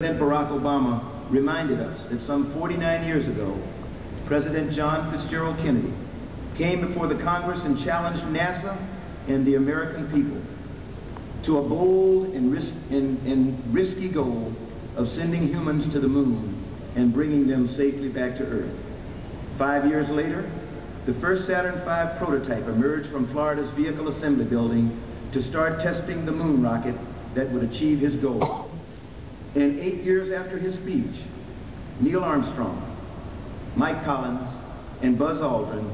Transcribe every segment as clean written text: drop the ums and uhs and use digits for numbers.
President Barack Obama reminded us that some 49 years ago, President John Fitzgerald Kennedy came before the Congress and challenged NASA and the American people to a bold and risky goal of sending humans to the moon and bringing them safely back to Earth. 5 years later, the first Saturn V prototype emerged from Florida's Vehicle Assembly Building to start testing the moon rocket that would achieve his goal. And 8 years after his speech, Neil Armstrong, Mike Collins, and Buzz Aldrin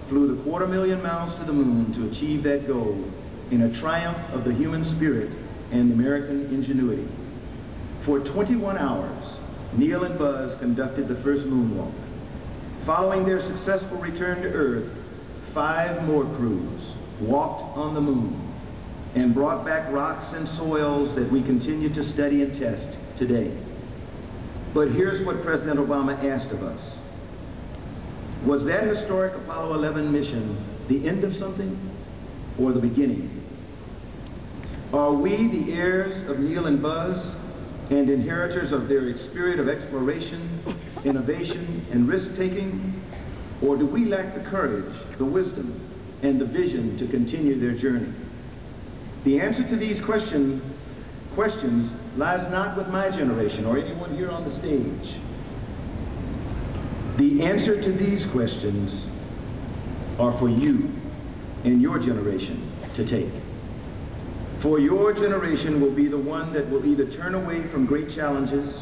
flew the 250,000 miles to the moon to achieve that goal in a triumph of the human spirit and American ingenuity. For 21 hours, Neil and Buzz conducted the first moonwalk. Following their successful return to Earth, 5 more crews walked on the moon and brought back rocks and soils that we continue to study and test today. But here's what President Obama asked of us. Was that historic Apollo 11 mission the end of something or the beginning? Are we the heirs of Neil and Buzz and inheritors of their spirit of exploration, innovation, and risk-taking? Or do we lack the courage, the wisdom, and the vision to continue their journey? The answer to these questions lies not with my generation or anyone here on the stage. The answer to these questions are for you and your generation to take. For your generation will be the one that will either turn away from great challenges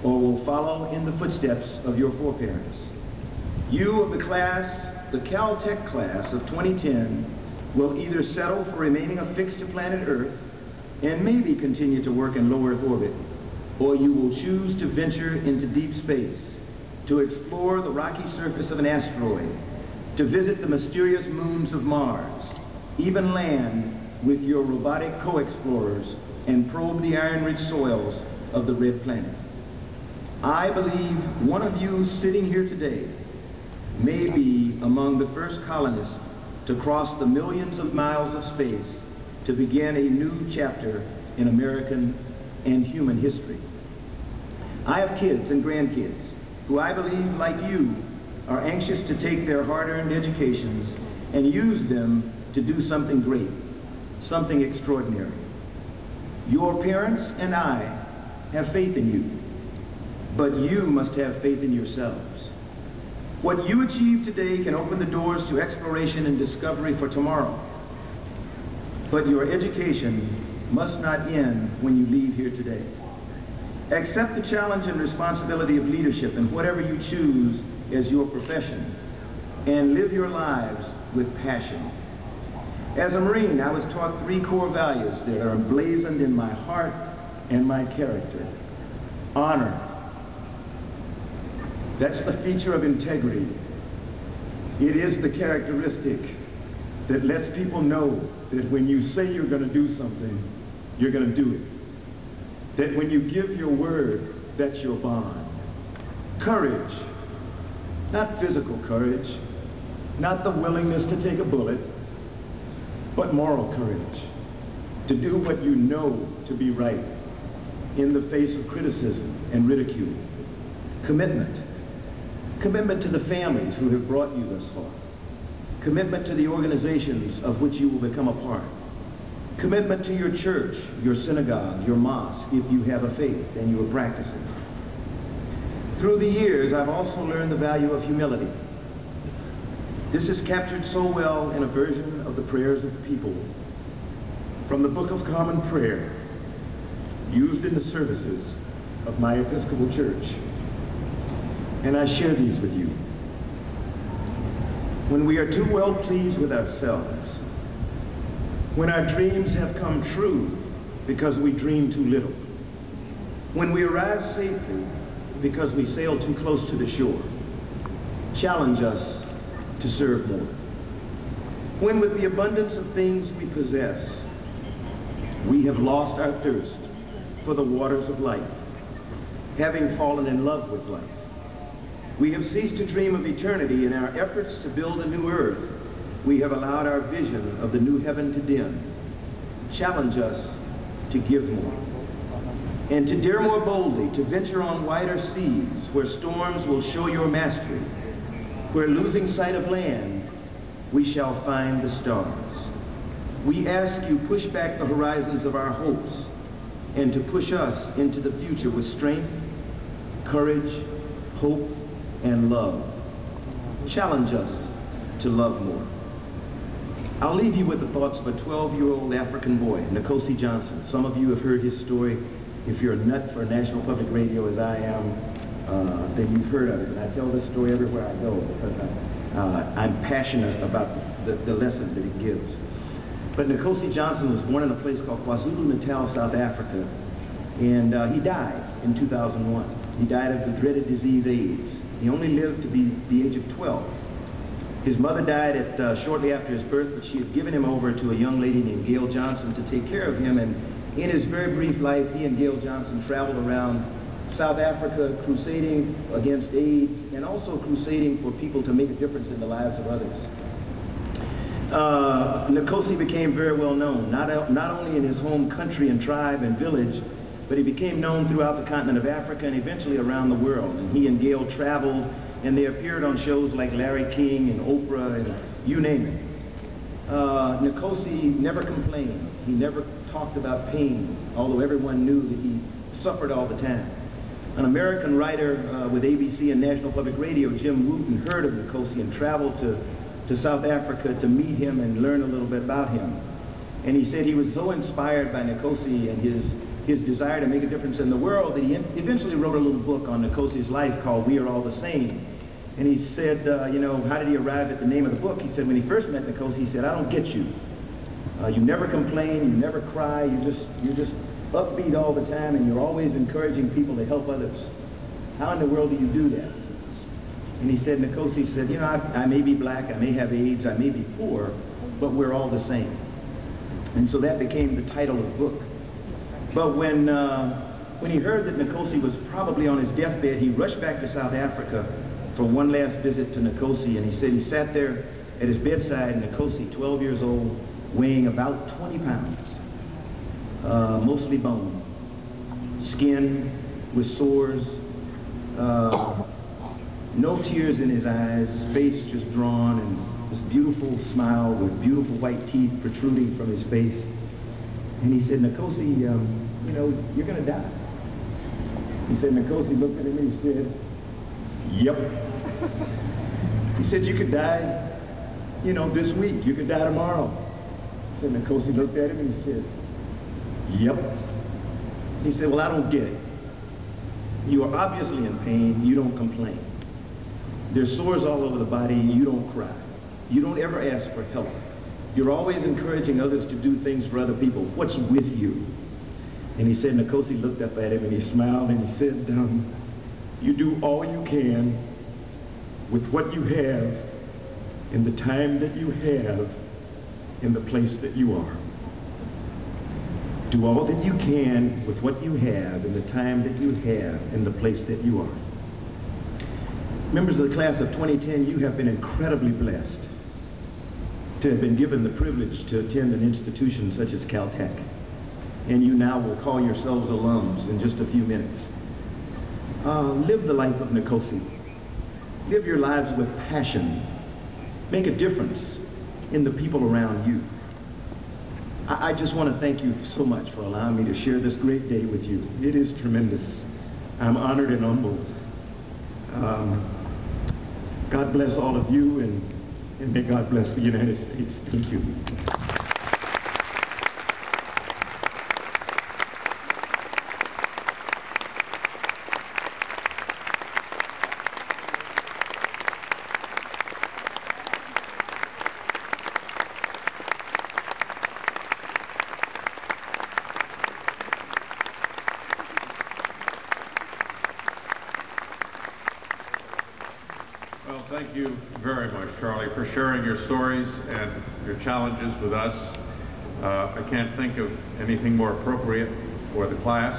or will follow in the footsteps of your foreparents. You of the Caltech class of 2010 will either settle for remaining affixed to planet Earth and maybe continue to work in low Earth orbit, or you will choose to venture into deep space, to explore the rocky surface of an asteroid, to visit the mysterious moons of Mars, even land with your robotic co-explorers and probe the iron-rich soils of the red planet. I believe one of you sitting here today may be among the first colonists to cross the millions of miles of space to begin a new chapter in American and human history. I have kids and grandkids who I believe, like you, are anxious to take their hard-earned educations and use them to do something great, something extraordinary. Your parents and I have faith in you, but you must have faith in yourselves. What you achieve today can open the doors to exploration and discovery for tomorrow. But your education must not end when you leave here today. Accept the challenge and responsibility of leadership in whatever you choose as your profession, and live your lives with passion. As a Marine, I was taught 3 core values that are emblazoned in my heart and my character. Honor. That's the feature of integrity. It is the characteristic that lets people know that when you say you're going to do something, you're going to do it. That when you give your word, that's your bond. Courage. Not physical courage, not the willingness to take a bullet, but moral courage. To do what you know to be right in the face of criticism and ridicule. Commitment. Commitment to the families who have brought you thus far. Commitment to the organizations of which you will become a part. Commitment to your church, your synagogue, your mosque, if you have a faith and you are practicing. Through the years, I've also learned the value of humility. This is captured so well in a version of the prayers of the people from the Book of Common Prayer, used in the services of my Episcopal Church. And I share these with you. When we are too well pleased with ourselves, when our dreams have come true because we dream too little, when we arrive safely because we sail too close to the shore, challenge us to serve more. When with the abundance of things we possess, we have lost our thirst for the waters of life, having fallen in love with life. We have ceased to dream of eternity. In our efforts to build a new earth, we have allowed our vision of the new heaven to dim. Challenge us to give more. and to dare more boldly, to venture on wider seas, where storms will show your mastery, where losing sight of land, we shall find the stars. We ask you, push back the horizons of our hopes, and to push us into the future with strength, courage, hope, and love. Challenge us to love more. I'll leave you with the thoughts of a 12-year-old African boy, Nkosi Johnson. Some of you have heard his story. If you're a nut for National Public Radio, as I am, then you've heard of it. And I tell this story everywhere I go because I'm passionate about the lessons that it gives. But Nkosi Johnson was born in a place called KwaZulu-Natal, South Africa, and he died in 2001. He died of the dreaded disease AIDS. He only lived to be the age of 12. His mother died shortly after his birth, but she had given him over to a young lady named Gail Johnson to take care of him. And in his very brief life, he and Gail Johnson traveled around South Africa crusading against AIDS and also crusading for people to make a difference in the lives of others. Nkosi became very well known, not only in his home country and tribe and village, but he became known throughout the continent of Africa and eventually around the world. And he and Gail traveled, and they appeared on shows like Larry King and Oprah and you name it. Nkosi never complained. He never talked about pain, although everyone knew that he suffered all the time. An American writer with ABC and National Public Radio, Jim Wooten, heard of Nkosi and traveled to South Africa to meet him and learn a little bit about him. And he said he was so inspired by Nkosi and his desire to make a difference in the world that he eventually wrote a little book on Nkosi's life called We Are All the Same. And he said, you know, how did he arrive at the name of the book? He said when he first met Nkosi, he said, I don't get you. You never complain, you never cry, you're just upbeat all the time, and you're always encouraging people to help others. How in the world do you do that? And he said, Nkosi said, you know, I may be black, I may have AIDS, I may be poor, but we're all the same. And so that became the title of the book. But when he heard that Nkosi was probably on his deathbed, he rushed back to South Africa for one last visit to Nkosi, and he said he sat there at his bedside, Nkosi, 12 years old, weighing about 20 pounds, mostly bone, skin with sores, no tears in his eyes, face just drawn, and this beautiful smile with beautiful white teeth protruding from his face. And he said, Nkosi, you know, you're going to die. He said, Nkosi looked at him and he said, yep. He said, you could die, you know, this week. You could die tomorrow. He said, Nkosi looked at him and he said, yep. He said, well, I don't get it. You are obviously in pain. You don't complain. There's sores all over the body. You don't cry. You don't ever ask for help. You're always encouraging others to do things for other people. What's with you? And he said, Nkosi looked up at him and he smiled and he said, you do all you can with what you have in the time that you have in the place that you are. Do all that you can with what you have in the time that you have in the place that you are. Members of the class of 2010, you have been incredibly blessed to have been given the privilege to attend an institution such as Caltech. And you now will call yourselves alums in just a few minutes. Live the life of Nkosi. Live your lives with passion. Make a difference in the people around you. I just want to thank you so much for allowing me to share this great day with you. It is tremendous. I'm honored and humbled. God bless all of you, and may God bless the United States. Thank you. Well, thank you very much, Charlie, for sharing your stories and your challenges with us. I can't think of anything more appropriate for the class.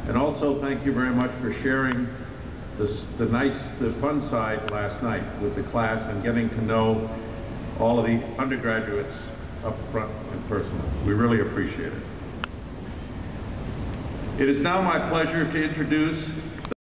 And also, thank you very much for sharing the fun side last night with the class and getting to know all of the undergraduates up front and personally. We really appreciate it. It is now my pleasure to introduce